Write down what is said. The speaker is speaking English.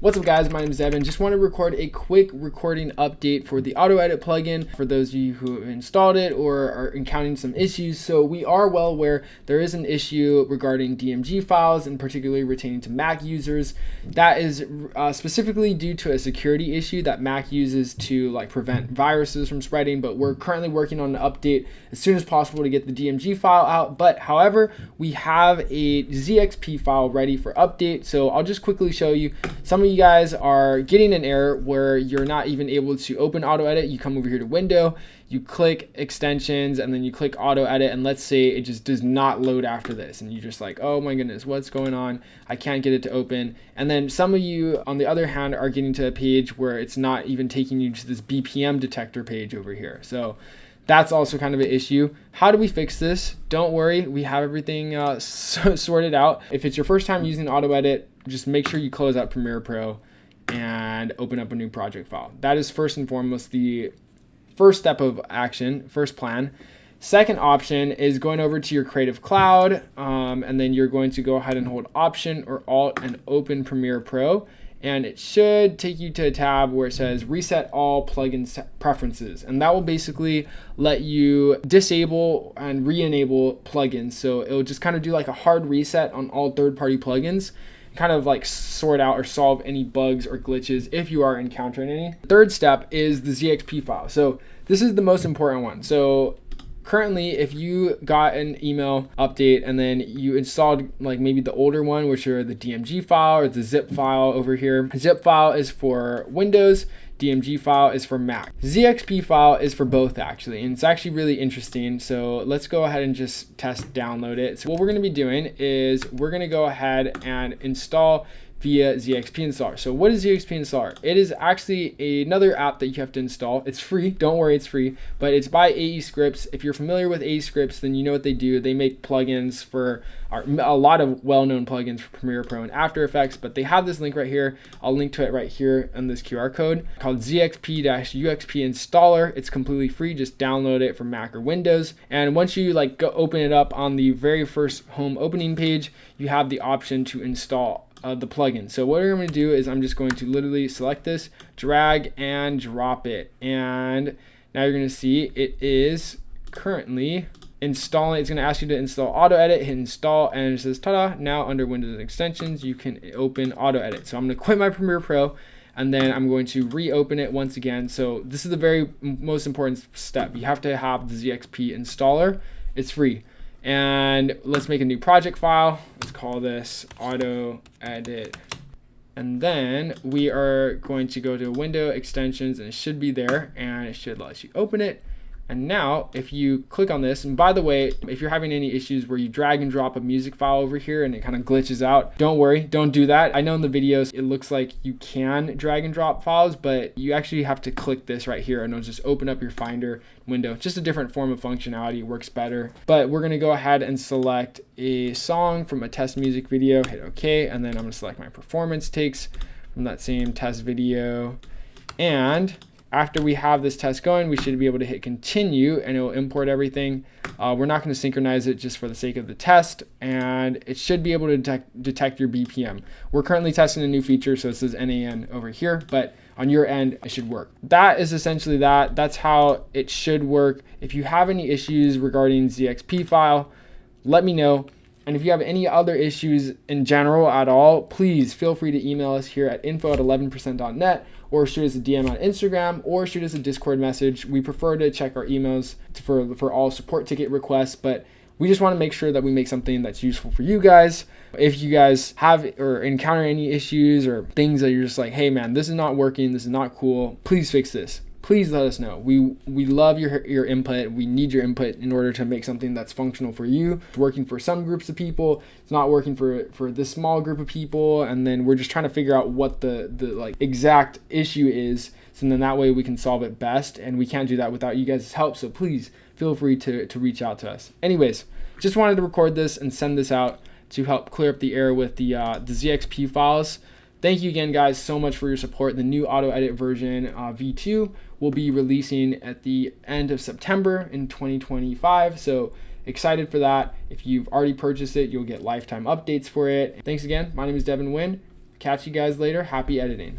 What's up guys, my name is Devin. Just want to record a quick recording update for the AutoEdit plugin for those of you who have installed it or are encountering some issues. So we are well aware there is an issue regarding DMG files and particularly retaining to Mac users. That is specifically due to a security issue that Mac uses to prevent viruses from spreading, but we're currently working on an update as soon as possible to get the DMG file out. But however, we have a ZXP file ready for update. So I'll just quickly show you. Some of you guys are getting an error where you're not even able to open AutoEdit. You come over here to Window, you click Extensions, and then you click AutoEdit, and let's say it just does not load after this, and you're just like, oh my goodness, what's going on? I can't get it to open. And then some of you, on the other hand, are getting to a page where it's not even taking you to this BPM detector page over here. So that's also kind of an issue. How do we fix this? Don't worry, we have everything sorted out. If it's your first time using AutoEdit, just make sure you close out Premiere Pro and open up a new project file. That is first and foremost the first step of action, first plan. Second option is going over to your Creative Cloud, and then you're going to go ahead and hold Option or Alt and open Premiere Pro. And it should take you to a tab where it says reset all plugin preferences. And that will basically let you disable and re-enable plugins. So it'll just kind of do like a hard reset on all third-party plugins, kind of like sort out or solve any bugs or glitches if you are encountering any. The third step is the ZXP file. So this is the most important one. So currently, if you got an email update and then you installed maybe the older one, which are the DMG file or the zip file over here. Zip file is for Windows, DMG file is for Mac. ZXP file is for both actually, and it's actually really interesting. So let's go ahead and just test download it. So what we're gonna be doing is we're gonna go ahead and install via ZXP Installer. So what is ZXP Installer? It is actually another app that you have to install. It's free, don't worry, it's free, but it's by AE Scripts. If you're familiar with AE Scripts, then you know what they do. They make plugins for a lot of well-known plugins for Premiere Pro and After Effects, but they have this link right here. I'll link to it right here on this QR code called ZXP-UXP Installer. It's completely free. Just download it from Mac or Windows. And once you go open it up on the very first home opening page, you have the option to install the plugin. So what I'm going to do is I'm just going to literally select this, drag and drop it, and now you're going to see it is currently installing. It's going to ask you to install AutoEdit, hit install, and it says ta-da, now under Windows and extensions you can open AutoEdit. So I'm going to quit my Premiere Pro and then I'm going to reopen it once again. So this is the very most important step. You have to have the ZXP installer. It's free. And let's make a new project file. Let's call this AutoEdit. And then we are going to go to Window Extensions, and it should be there, and it should let you open it. And now if you click on this, and by the way, if you're having any issues where you drag and drop a music file over here and it kind of glitches out, don't worry, don't do that. I know in the videos it looks like you can drag and drop files, but you actually have to click this right here and it'll just open up your Finder window. Just a different form of functionality, works better. But we're gonna go ahead and select a song from a test music video, hit OK, and then I'm gonna select my performance takes from that same test video. And after we have this test going, we should be able to hit continue and it will import everything. We're not going to synchronize it just for the sake of the test, and it should be able to detect your BPM. We're currently testing a new feature, so it says NAN over here, but on your end, it should work. That is essentially that. That's how it should work. If you have any issues regarding ZXP file, let me know. And if you have any other issues in general at all, please feel free to email us here at info@11percent.net or shoot us a DM on Instagram or shoot us a Discord message. We prefer to check our emails for all support ticket requests, but we just want to make sure that we make something that's useful for you guys. If you guys have or encounter any issues or things that you're just like, hey man, this is not working, this is not cool, please fix this. Please let us know. We love your input. We need your input in order to make something that's functional for you. It's working for some groups of people. It's not working for this small group of people. And then we're just trying to figure out what the exact issue is. So then that way we can solve it best. And we can't do that without you guys' help. So please feel free to reach out to us. Anyways, just wanted to record this and send this out to help clear up the error with the ZXP files. Thank you again, guys, so much for your support. The new AutoEdit version V2 will be releasing at the end of September in 2025. So excited for that. If you've already purchased it, you'll get lifetime updates for it. Thanks again. My name is Devin Huynh. Catch you guys later. Happy editing.